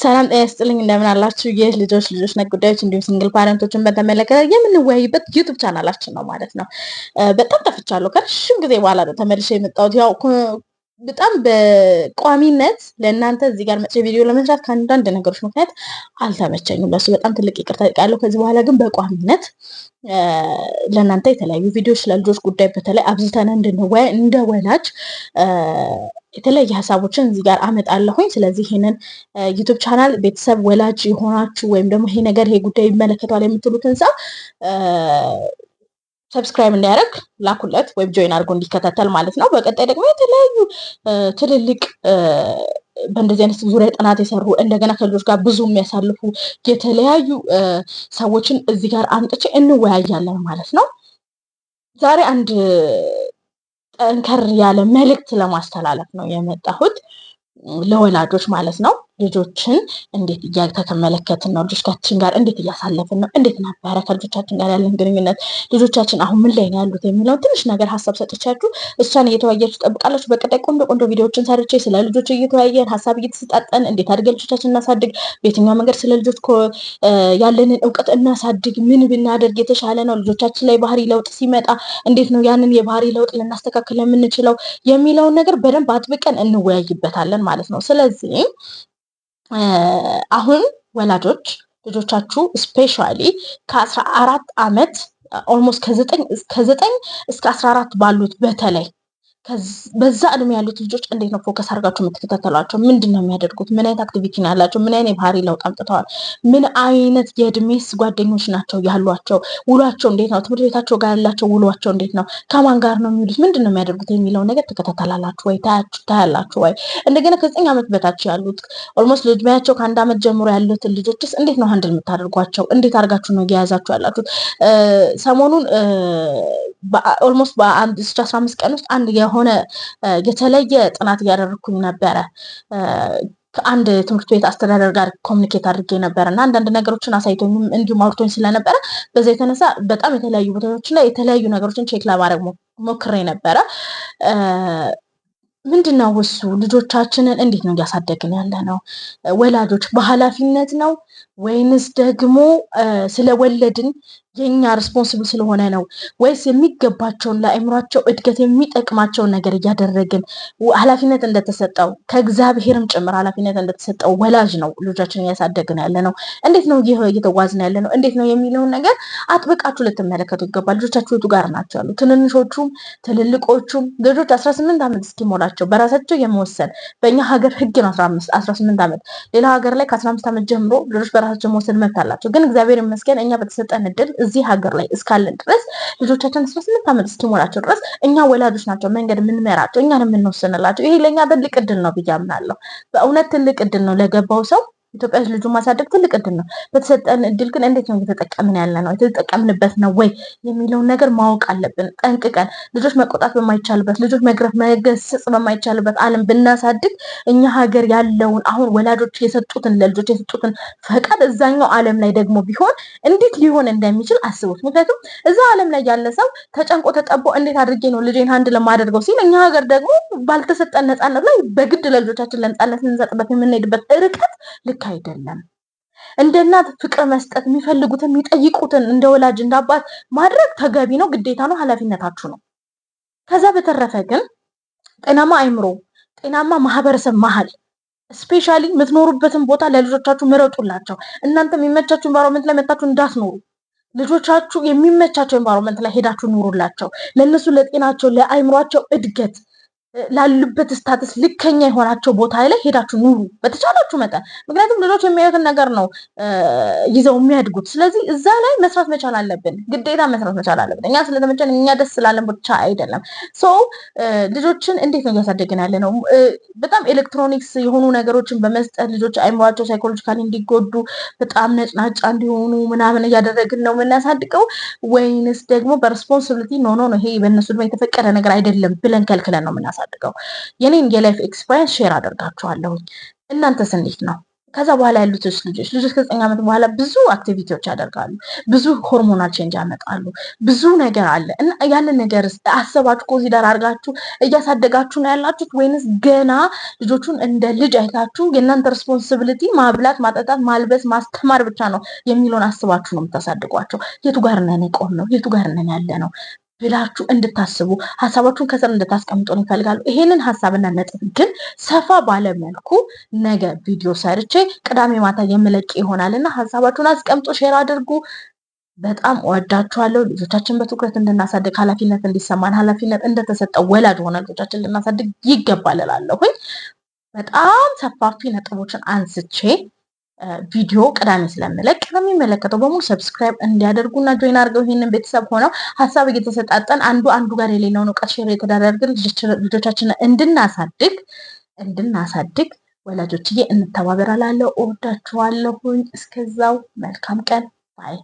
ሰላም ጤና ይስጥልኝ እንደምን አላችሁ? ይህ ልጆች ነክ ጉዳዮች እንዲሁም ሲንግል ፓረንቶችን በተመለከተ የምንወያይበት ዩቲዩብ ቻናላችን ነው ማለት ነው። በጣም ጠፍቻለሁ። ከረጅም ጊዜ በኋላ ነው ተመልሼ የመጣሁት። ያው በጣም በቋሚነት ለእናንተ እዚህ ጋር መጥቼ ቪዲዮ ለመስራት ከአንዳንድ ነገሮች ምክንያት አልተመቸኝም። ለሱ በጣም ትልቅ ይቅርታ ጠይቃለሁ። ከዚህ በኋላ ግን በቋሚነት ለእናንተ የተለያዩ ቪዲዮዎች ለልጆች ጉዳይ በተለይ አብዝተን እንድንወያይ እንደ ወላጅ የተለያዩ ሀሳቦችን እዚህ ጋር አመጣለሁኝ። ስለዚህ ይሄንን ዩቲዩብ ቻናል ቤተሰብ ወላጅ የሆናችሁ ወይም ደግሞ ይሄ ነገር ይሄ ጉዳይ ይመለከተዋል የምትሉትን ሰው ሰብስክራይብ እንዲያደርግ ላኩለት ወይም ጆይን አድርጎ እንዲከታተል ማለት ነው። በቀጣይ ደግሞ የተለያዩ ትልልቅ በእንደዚህ አይነት ዙሪያ ጥናት የሰሩ እንደገና ከልጆች ጋር ብዙ የሚያሳልፉ የተለያዩ ሰዎችን እዚህ ጋር አምጥቼ እንወያያለን ማለት ነው። ዛሬ አንድ ጠንከር ያለ መልእክት ለማስተላለፍ ነው የመጣሁት ለወላጆች ማለት ነው። ልጆችን እንዴት እያተመለከትን ነው? ልጆቻችን ጋር እንዴት እያሳለፍን ነው? እንዴት ነበረ ከልጆቻችን ጋር ያለን ግንኙነት? ልጆቻችን አሁን ምን ላይ ነው ያሉት የሚለውን ትንሽ ነገር ሀሳብ ሰጥቻችሁ እሷን እየተወያያችሁ ትጠብቃላችሁ። በቀጣይ ቆንጆ ቪዲዮዎችን ሰርቼ ስለ ልጆች እየተወያየን ሀሳብ እየተሰጣጠን እንዴት አድርገን ልጆቻችን እናሳድግ፣ በየትኛው መንገድ ስለ ልጆች ያለንን እውቀት እናሳድግ፣ ምን ብናደርግ የተሻለ ነው፣ ልጆቻችን ላይ ባህሪ ለውጥ ሲመጣ እንዴት ነው ያንን የባህሪ ለውጥ ልናስተካክል የምንችለው የሚለውን ነገር በደንብ አጥብቀን እንወያይበታለን ማለት ነው። ስለዚህ አሁን ወላጆች ልጆቻችሁ ስፔሻሊ ከ14 ዓመት ኦልሞስት ከ9 እስከ 14 ባሉት በተለይ በዛ እድሜ ያሉት ልጆች እንዴት ነው ፎከስ አድርጋችሁ የምትከታተሏቸው? ምንድን ነው የሚያደርጉት? ምን አይነት አክቲቪቲ ነው ያላቸው? ምን አይነት የባህሪ ለውጥ አምጥተዋል? ምን አይነት የእድሜስ ጓደኞች ናቸው ያሏቸው? ውሏቸው እንዴት ነው? ትምህርት ቤታቸው ጋር ያላቸው ውሏቸው እንዴት ነው? ከማን ጋር ነው የሚውሉት? ምንድን ነው የሚያደርጉት የሚለውን ነገር ትከታተላላችሁ ወይ? ታያላችሁ ወይ? እንደገና ከ9 ዓመት በታች ያሉት ኦልሞስት እድሜያቸው ከ1 ዓመት ጀምሮ ያሉትን ልጆችስ እንዴት ነው ሃንድል የምታደርጓቸው? እንዴት አድርጋችሁ ነው የያዛችሁ ያላችሁት? ሰሞኑን ኦልሞስት በ1 እስከ 15 ቀን ውስጥ አንድ የሆነ የተለየ ጥናት እያደረኩኝ ነበረ። ከአንድ ትምህርት ቤት አስተዳደር ጋር ኮሚኒኬት አድርጌ ነበረ እና አንዳንድ ነገሮችን አሳይቶኝ እንዲሁም አውርቶኝ ስለነበረ በዛ የተነሳ በጣም የተለያዩ ቦታዎች ላይ የተለያዩ ነገሮችን ቼክ ለማድረግ ሞክሬ ነበረ። ምንድነው እሱ ልጆቻችንን እንዴት ነው እያሳደግን ያለ ነው? ወላጆች በኃላፊነት ነው ወይንስ ደግሞ ስለወለድን የኛ ሪስፖንሲብል ስለሆነ ነው? ወይስ የሚገባቸውን ለአእምሯቸው እድገት የሚጠቅማቸውን ነገር እያደረግን ኃላፊነት እንደተሰጠው ከእግዚአብሔርም ጭምር ኃላፊነት እንደተሰጠው ወላጅ ነው ልጆቻችን እያሳደግን ያለ ነው? እንዴት ነው እየተጓዝን ያለ ነው? እንዴት ነው የሚለውን ነገር አጥብቃችሁ ልትመለከቱ ይገባል። ልጆቻችሁ የቱ ጋር ናቸው ያሉ? ትንንሾቹም ትልልቆቹም ልጆች 18 ዓመት እስኪሞላቸው በራሳቸው የመወሰን በእኛ ሀገር ህግ ነው 18 ዓመት። ሌላ ሀገር ላይ ከ15 ዓመት ጀምሮ ልጆች በራሳቸው መወሰን መብት አላቸው። ግን እግዚአብሔር ይመስገን እኛ በተሰጠን እድል እዚህ ሀገር ላይ እስካለን ድረስ ልጆቻችን 18 ዓመት እስኪሞላቸው ድረስ እኛ ወላጆች ናቸው መንገድ የምንመራቸው፣ እኛን የምንወስንላቸው። ይሄ ለእኛ ትልቅ እድል ነው ብዬ አምናለሁ። በእውነት ትልቅ እድል ነው ለገባው ሰው። ኢትዮጵያ ልጁን ማሳደግ ትልቅ እድል ነው። በተሰጠን እድል ግን እንዴት ነው እየተጠቀምን ያለ ነው? የተጠቀምንበት ነው ወይ የሚለውን ነገር ማወቅ አለብን ጠንቅቀን። ልጆች መቆጣት በማይቻልበት፣ ልጆች መግረፍ መገሰጽ በማይቻልበት ዓለም ብናሳድግ እኛ ሀገር ያለውን አሁን ወላጆች የሰጡትን ለልጆች የሰጡትን ፈቃድ እዛኛው ዓለም ላይ ደግሞ ቢሆን እንዴት ሊሆን እንደሚችል አስቡት። ምክንያቱም እዛ ዓለም ላይ ያለ ሰው ተጨንቆ ተጠቦ እንዴት አድርጌ ነው ልጄን ሃንድ ለማደርገው ሲል፣ እኛ ሀገር ደግሞ ባልተሰጠን ነፃነት ላይ በግድ ለልጆቻችን ለነፃነት ልንሰጥበት የምንሄድበት ርቀት ልክ አይደለም። እንደ እናት ፍቅር መስጠት የሚፈልጉትን የሚጠይቁትን እንደ ወላጅ እንደ አባት ማድረግ ተገቢ ነው፣ ግዴታ ነው፣ ኃላፊነታችሁ ነው። ከዛ በተረፈ ግን ጤናማ አይምሮ፣ ጤናማ ማህበረሰብ መሀል ስፔሻሊ የምትኖሩበትን ቦታ ለልጆቻችሁ ምረጡላቸው። እናንተ የሚመቻችሁ ኤንቫይሮንመንት ላይ መታችሁ እንዳትኖሩ። ልጆቻችሁ የሚመቻቸው ኤንቫይሮንመንት ላይ ሄዳችሁ ኑሩላቸው። ለእነሱ ለጤናቸው ለአይምሯቸው እድገት ላሉበት ስታትስ ልከኛ የሆናቸው ቦታ ላይ ሄዳችሁ ኑሩ በተቻላችሁ መጠን። ምክንያቱም ልጆች የሚያዩትን ነገር ነው ይዘው የሚያድጉት። ስለዚህ እዛ ላይ መስራት መቻል አለብን፣ ግዴታ መስራት መቻል አለብን። እኛ ስለተመቸን እኛ ደስ ስላለን ብቻ አይደለም። ልጆችን እንዴት ነው እያሳደግን ያለ ነው? በጣም ኤሌክትሮኒክስ የሆኑ ነገሮችን በመስጠት ልጆች አይምሯቸው ሳይኮሎጂካሊ እንዲጎዱ በጣም ነጭናጫ እንዲሆኑ ምናምን እያደረግን ነው የምናሳድገው? ወይንስ ደግሞ በሬስፖንሲቢሊቲ ኖ ይሄ በእነሱ ድማ የተፈቀደ ነገር አይደለም ብለን ከልክለን ነው የምናሳድገው? የኔን የላይፍ ኤክስፒሪየንስ ሼር አደርጋችኋለሁ። እናንተስ እንዴት ነው? ከዛ በኋላ ያሉትስ ልጆች ከ9 ዓመት በኋላ ብዙ አክቲቪቲዎች ያደርጋሉ፣ ብዙ ሆርሞናል ቼንጅ ያመጣሉ፣ ብዙ ነገር አለ እና ያንን ነገር አሰባችሁ ኮንሲደር አድርጋችሁ እያሳደጋችሁ ነው ያላችሁት ወይንስ ገና ልጆቹን እንደ ልጅ አይታችሁ የእናንተ ሪስፖንሲቢሊቲ ማብላት፣ ማጠጣት፣ ማልበስ፣ ማስተማር ብቻ ነው የሚለውን አስባችሁ ነው የምታሳድጓቸው? የቱ ጋር ነን የቆምነው? የቱ ጋር ነን ያለ ነው ብላችሁ እንድታስቡ ሀሳባችሁን ከስር እንድታስቀምጡ ይፈልጋሉ። ይሄንን ሀሳብና ነጥብ ግን ሰፋ ባለመልኩ ነገ ቪዲዮ ሰርቼ ቅዳሜ ማታ የምለቅ ይሆናልና ሀሳባችሁን አስቀምጡ፣ ሼር አድርጉ። በጣም እወዳችኋለሁ። ልጆቻችን በትኩረት እንድናሳድግ ኃላፊነት እንዲሰማን ኃላፊነት እንደተሰጠው ወላጅ ሆነ ልጆቻችን ልናሳድግ ይገባል እላለሁኝ። በጣም ሰፋፊ ነጥቦችን አንስቼ ቪዲዮ ቅዳሜ ስለምለቅ በሚመለከተው በሙሉ ሰብስክራይብ እንዲያደርጉና ጆይን አድርገው ይህንን ቤተሰብ ሆነው ሀሳብ እየተሰጣጠን አንዱ ጋር የሌለውን እውቀት ሼር የተደረግን ልጆቻችንን እንድናሳድግ ወላጆችዬ እንተባበራላለሁ። እወዳችኋለሁኝ። እስከዛው መልካም ቀን ባይ